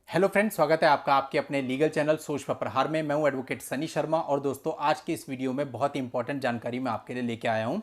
Hello friends, स्वागत है आपका आपके अपने लीगल चैनल सोच पर प्रहार में। मैं हूं एडवोकेट सनी शर्मा और दोस्तों आज की इस वीडियो में बहुत ही इंपॉर्टेंट जानकारी मैं आपके लिए लेके आया हूं,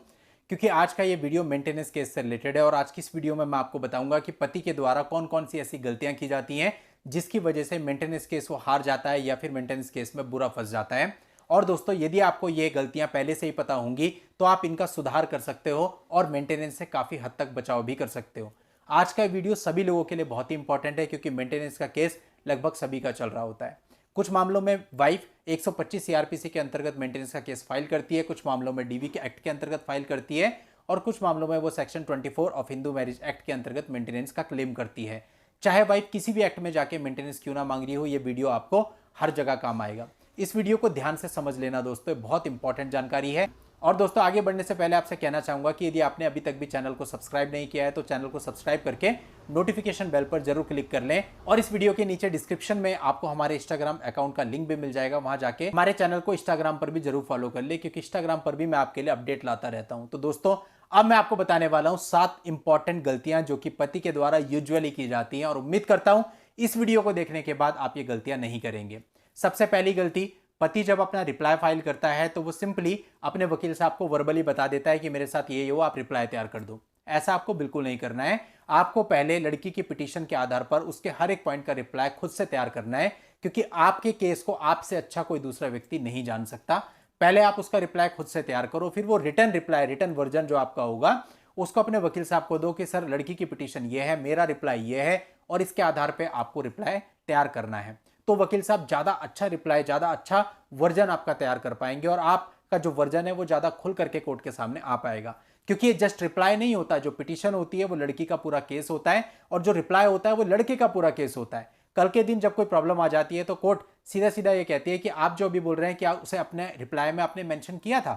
क्योंकि आज का ये वीडियो मेंटेनेंस केस से रिलेटेड है। और आज की इस वीडियो में मैं आपको बताऊंगा कि पति के द्वारा कौन कौन सी ऐसी गलतियां की जाती हैं जिसकी वजह से मेंटेनेंस केस वो हार जाता है या फिर मेंटेनेंस केस में बुरा फंस जाता है। और दोस्तों, यदि आपको ये गलतियां पहले से ही पता होंगी तो आप इनका सुधार कर सकते हो और मेंटेनेंस से काफी हद तक बचाव भी कर सकते हो। आज का वीडियो सभी लोगों के लिए बहुत ही इंपॉर्टेंट है, क्योंकि मेंटेनेंस का केस लगभग सभी का चल रहा होता है। कुछ मामलों में वाइफ 125 सीआरपीसी के अंतर्गत मेंटेनेंस का केस फाइल करती है, कुछ मामलों में डीवी के एक्ट के अंतर्गत फाइल करती है और कुछ मामलों में वो section 24 of Hindu marriage act के अंतर्गत मेंटेनेंस का क्लेम करती है। चाहे वाइफ किसी भी एक्ट में जाके मेंटेनेंस क्यों ना मांग रही हो, ये वीडियो आपको हर जगह काम आएगा। इस वीडियो को ध्यान से समझ लेना दोस्तों, बहुत इंपॉर्टेंट जानकारी है। और दोस्तों, आगे बढ़ने से पहले आपसे कहना चाहूंगा कि यदि आपने अभी तक भी चैनल को सब्सक्राइब नहीं किया है तो चैनल को सब्सक्राइब करके नोटिफिकेशन बेल पर जरूर क्लिक कर लें। और इस वीडियो के नीचे डिस्क्रिप्शन में आपको हमारे इंस्टाग्राम अकाउंट का लिंक भी मिल जाएगा, वहां जाके हमारे चैनल को इंस्टाग्राम पर भी जरूर फॉलो कर ले, क्योंकि इंस्टाग्राम पर भी मैं आपके लिए अपडेट लाता रहता हूं। तो दोस्तों, अब मैं आपको बताने वाला हूं 7 इंपॉर्टेंट गलतियां जो कि पति के द्वारा यूजुअली की जाती हैं, और उम्मीद करता हूं इस वीडियो को देखने के बाद आप ये गलतियां नहीं करेंगे। सबसे पहली गलती, पति जब अपना रिप्लाई फाइल करता है तो वो सिंपली अपने वकील साहब को वर्बली बता देता है कि मेरे साथ ये हो, आप रिप्लाई तैयार कर दो। ऐसा आपको बिल्कुल नहीं करना है। आपको पहले लड़की की पिटीशन के आधार पर उसके हर एक पॉइंट का रिप्लाई खुद से तैयार करना है, क्योंकि आपके केस को आपसे अच्छा कोई दूसरा व्यक्ति नहीं जान सकता। पहले आप उसका रिप्लाई खुद से तैयार करो, फिर वो रिटर्न रिप्लाई, रिटर्न वर्जन जो आपका होगा उसको अपने वकील साहब को दो कि सर, लड़की की पिटीशन ये है, मेरा रिप्लाई ये है और इसके आधार पर आपको रिप्लाई तैयार करना है। तो वकील साहब ज्यादा अच्छा रिप्लाई, ज्यादा अच्छा वर्जन आपका तैयार कर पाएंगे और आपका जो वर्जन है वो ज्यादा खुल करके कोर्ट के सामने आ पाएगा। क्योंकि ये जस्ट रिप्लाई नहीं होता, जो पिटीशन होती है वो लड़की का पूरा केस होता है और जो रिप्लाई होता है वो लड़के का पूरा केस होता है। कल के दिन जब कोई प्रॉब्लम आ जाती है तो कोर्ट सीधा सीधा ये कहती है कि आप जो अभी बोल रहे हैं कि आप उसे अपने रिप्लाई में आपने मेंशन किया था,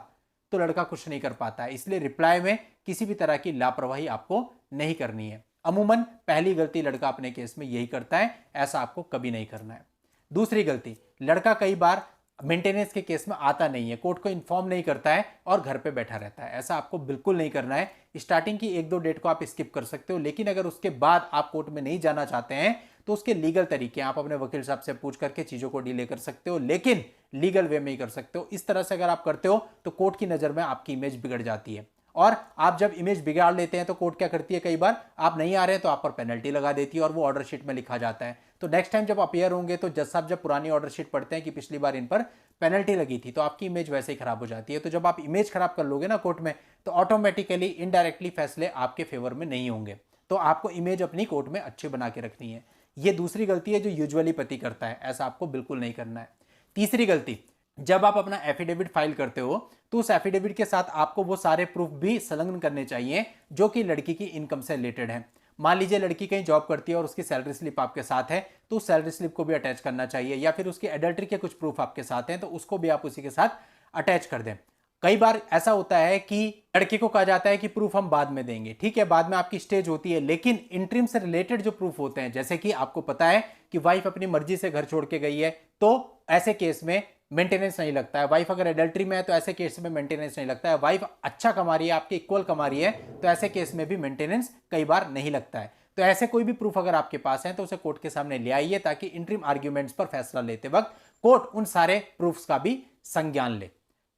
तो लड़का कुछ नहीं कर पाता है। इसलिए रिप्लाई में किसी भी तरह की लापरवाही आपको नहीं करनी है। अमूमन पहली गलती लड़का अपने केस में यही करता है, ऐसा आपको कभी नहीं करना है। दूसरी गलती, लड़का कई बार मेंटेनेंस के केस में आता नहीं है, कोर्ट को इन्फॉर्म नहीं करता है और घर पे बैठा रहता है। ऐसा आपको बिल्कुल नहीं करना है। स्टार्टिंग की 1-2 डेट को आप स्किप कर सकते हो, लेकिन अगर उसके बाद आप कोर्ट में नहीं जाना चाहते हैं तो उसके लीगल तरीके आप अपने वकील साहब से पूछ करके चीजों को डिले कर सकते हो, लेकिन लीगल वे में ही कर सकते हो। इस तरह से अगर आप करते हो तो कोर्ट की नजर में आपकी इमेज बिगड़ जाती है, और आप जब इमेज बिगाड़ लेते हैं तो कोर्ट क्या करती है, कई बार आप नहीं आ रहे हैं तो आप पर पेनल्टी लगा देती है और वो ऑर्डर शीट में लिखा जाता है। तो नेक्स्ट टाइम जब अपियर होंगे तो जज साहब जब पुरानी ऑर्डर शीट पढ़ते हैं कि पिछली बार इन पर पेनल्टी लगी थी, तो आपकी इमेज वैसे ही खराब हो जाती है। तो जब आप इमेज खराब कर लोगे ना कोर्ट में, तो ऑटोमेटिकली इनडायरेक्टली फैसले आपके फेवर में नहीं होंगे। तो आपको इमेज अपनी कोर्ट में अच्छी बना के रखनी है। ये दूसरी गलती है जो यूजुअली पति करता है, ऐसा आपको बिल्कुल नहीं करना है। तीसरी गलती, जब आप अपना एफिडेविट फाइल करते हो तो उस एफिडेविट के साथ आपको वो सारे प्रूफ भी संलग्न करने चाहिए जो कि लड़की की इनकम से रिलेटेड है। मान लीजिए लड़की कहीं जॉब करती है और उसकी सैलरी स्लिप आपके साथ है, तो उस सैलरी स्लिप को भी अटैच करना चाहिए, या फिर उसकी एडल्ट्री के कुछ प्रूफ आपके साथ हैं तो उसको भी आप उसी के साथ अटैच कर दें। कई बार ऐसा होता है कि लड़के को कहा जाता है कि प्रूफ हम बाद में देंगे, ठीक है, बाद में आपकी स्टेज होती है, लेकिन इंटरिम से रिलेटेड जो प्रूफ होते हैं, जैसे कि आपको पता है कि वाइफ अपनी मर्जी से घर छोड़ के गई है, तो ऐसे केस में मेंटेनेंस नहीं लगता है। वाइफ अगर एडल्ट्री में है तो ऐसे केस में मेंटेनेंस नहीं लगता है। वाइफ अच्छा कमा रही है, आपके इक्वल कमा रही है, तो ऐसे केस में भी मेंटेनेंस कई बार नहीं लगता है। तो ऐसे कोई भी प्रूफ अगर आपके पास है तो उसे कोर्ट के सामने ले आइए, ताकि इंटरिम आर्ग्यूमेंट्स पर फैसला लेते वक्त कोर्ट उन सारे प्रूफ्स का भी संज्ञान ले।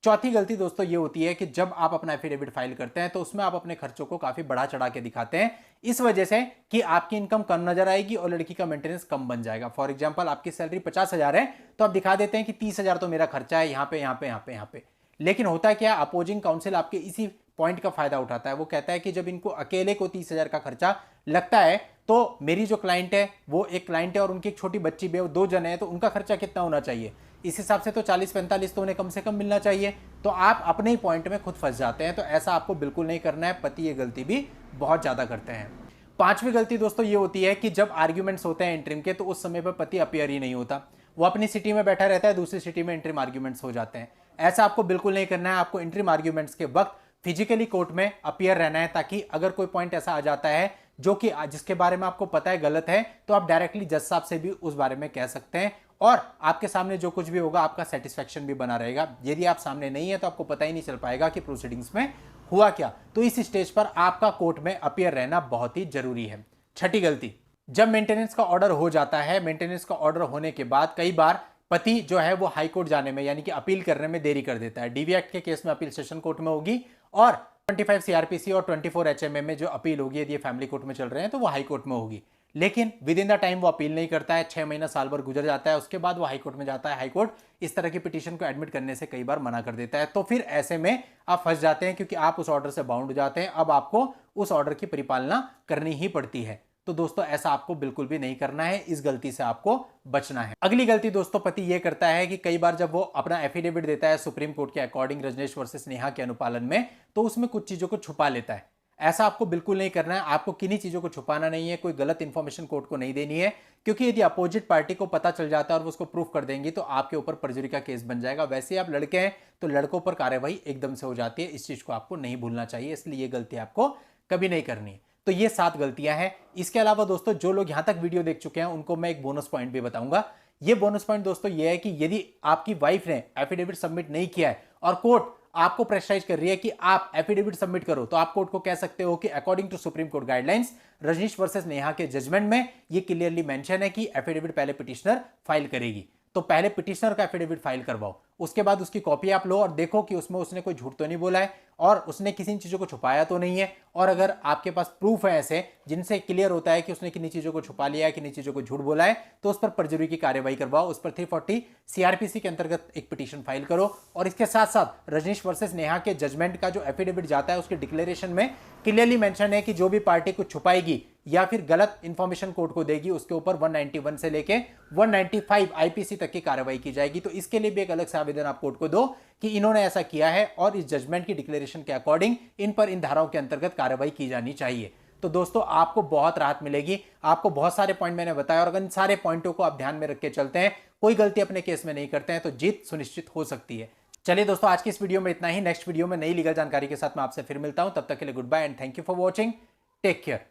चौथी गलती दोस्तों ये होती है कि जब आप अपना एफिडेविट फाइल करते हैं तो उसमें आप अपने खर्चों को काफी बढ़ा चढ़ा के दिखाते हैं, इस वजह से कि आपकी इनकम कम नजर आएगी और लड़की का मेंटेनेंस कम बन जाएगा। फॉर एग्जांपल, आपकी सैलरी 50,000 है तो आप दिखा देते हैं कि 30,000 तो मेरा खर्चा है यहाँ पे यहाँ पे यहाँ पे यहाँ पे। लेकिन होता क्या, अपोजिंग काउंसिल आपके इसी पॉइंट का फायदा उठाता है। वो कहता है कि जब इनको अकेले को 30,000 का खर्चा लगता है तो मेरी जो क्लाइंट है वो एक क्लाइंट है और उनकी एक छोटी बच्ची भी है, वो 2 जन है, तो उनका खर्चा कितना होना चाहिए, इस हिसाब से तो 40-45 तो उन्हें कम से कम मिलना चाहिए। तो आप अपने ही पॉइंट में खुद फंस जाते हैं। तो ऐसा आपको बिल्कुल नहीं करना है। पति ये गलती भी बहुत ज्यादा करते हैं। पांचवी गलती दोस्तों ये होती है कि जब आर्ग्यूमेंट्स होते हैं इंटरिम के, तो उस समय पर पति अपियर ही नहीं होता, वो अपनी सिटी में बैठा रहता है, दूसरी सिटी में इंटरिम आर्ग्यूमेंट्स हो जाते हैं। ऐसा आपको बिल्कुल नहीं करना है। आपको इंटरिम आर्ग्यूमेंट्स के वक्त फिजिकली कोर्ट में अपियर रहना है, ताकि अगर कोई पॉइंट ऐसा आ जाता है जो कि जिसके बारे में आपको पता है गलत है, तो आप डायरेक्टली जज साहब से भी उस बारे में कह सकते हैं और आपके सामने जो कुछ भी होगा आपका सेटिस्फेक्शन भी बना रहेगा। यदि आप सामने नहीं है तो आपको पता ही नहीं चल पाएगा कि प्रोसीडिंग्स में हुआ क्या। तो इस स्टेज पर आपका कोर्ट में अपियर रहना बहुत ही जरूरी है। छठी गलती, जब मेंटेनेंस का ऑर्डर हो जाता है, मेंटेनेंस का ऑर्डर होने के बाद कई बार पति जो है वो हाई कोर्ट जाने में यानी कि अपील करने में देरी कर देता है। डीवी एक्ट के केस में अपील सेशन कोर्ट में होगी और 25 सीआरपीसी और 24 एचएमए में जो अपील होगी, यदि ये फैमिली कोर्ट में चल रहे हैं तो वो हाई कोर्ट में होगी। लेकिन विद इन द टाइम वो अपील नहीं करता है, 6 महीना साल भर गुजर जाता है, उसके बाद वो हाई कोर्ट में जाता है। हाई कोर्ट इस तरह की पिटीशन को एडमिट करने से कई बार मना कर देता है। तो फिर ऐसे में आप फंस जाते हैं क्योंकि आप उस ऑर्डर से बाउंड हो जाते हैं। अब आपको उस ऑर्डर की परिपालना करनी ही पड़ती है। तो दोस्तों ऐसा आपको बिल्कुल भी नहीं करना है, इस गलती से आपको बचना है। अगली गलती दोस्तों पति ये करता है कि कई बार जब वो अपना एफिडेविट देता है सुप्रीम कोर्ट के अकॉर्डिंग रजनीश वर्सेस नेहा के अनुपालन में, तो उसमें कुछ चीजों को छुपा लेता है। ऐसा आपको बिल्कुल नहीं करना है। आपको किन्हीं चीजों को छुपाना नहीं है, कोई गलत इंफॉर्मेशन कोर्ट को नहीं देनी है, क्योंकि यदि अपोजिट पार्टी को पता चल जाता है और वो उसको प्रूफ कर देंगी तो आपके ऊपर परजुरी का केस बन जाएगा। वैसे आप लड़के हैं तो लड़कों पर कार्रवाई एकदम से हो जाती है। इस चीज को आपको नहीं भूलना चाहिए, इसलिए ये गलती आपको कभी नहीं करनी है। तो ये 7 गलतियां हैं। इसके अलावा दोस्तों जो लोग यहां तक वीडियो देख चुके हैं उनको मैं एक बोनस पॉइंट भी बताऊंगा। ये बोनस पॉइंट दोस्तों ये है कि यदि आपकी वाइफ ने एफिडेविट सबमिट नहीं किया है और कोर्ट आपको प्रेशराइज कर रही है कि आप एफिडेविट सबमिट करो, तो आप कोर्ट को कह सकते हो कि according to supreme court guidelines Rajnish versus Neha के जजमेंट में ये क्लियरली मेंशन है कि एफिडेविट पहले पिटिशनर फाइल करेगी। तो पहले पिटिशनर का एफिडेविट फाइल करवाओ, उसके बाद उसकी कॉपी आप लो और देखो कि उसमें उसने कोई झूठ तो नहीं बोला है और उसने किसी चीजों को छुपाया तो नहीं है। और अगर आपके पास प्रूफ है ऐसे जिनसे क्लियर होता है कि उसने किन्हीं चीजों को छुपा लिया है, किन्हीं चीजों को झूठ बोला है, तो उस पर परजुरी की कार्रवाई करवाओ। उस पर 340 सीआरपीसी के अंतर्गत एक पिटीशन फाइल करो। और इसके साथ साथ रजनीश वर्सेस नेहा के जजमेंट का जो एफिडेविट जाता है उसके डिक्लेरेशन में क्लियरली मेंशन है कि जो भी पार्टी को छुपाएगी या फिर गलत इंफॉर्मेशन कोर्ट को देगी उसके ऊपर 191 से लेके 195 आईपीसी तक की कार्रवाई की जाएगी। तो इसके लिए भी एक अलग से आवेदन आप कोर्ट को दो कि इन्होंने ऐसा किया है और इस जजमेंट की डिक्लेरेशन के अकॉर्डिंग इन पर इन धाराओं के अंतर्गत कार्रवाई की जानी चाहिए। तो दोस्तों आपको बहुत राहत मिलेगी। आपको बहुत सारे पॉइंट मैंने बताया और अगर इन सारे पॉइंटों को आप ध्यान में रख के चलते हैं, कोई गलती अपने केस में नहीं करते हैं, तो जीत सुनिश्चित हो सकती है। चलिए दोस्तों आज की इस वीडियो में इतना ही। नेक्स्ट वीडियो में नई लीगल जानकारी के साथ मैं आपसे फिर मिलता हूं। तब तक के लिए goodbye and thank you for watching. Take care.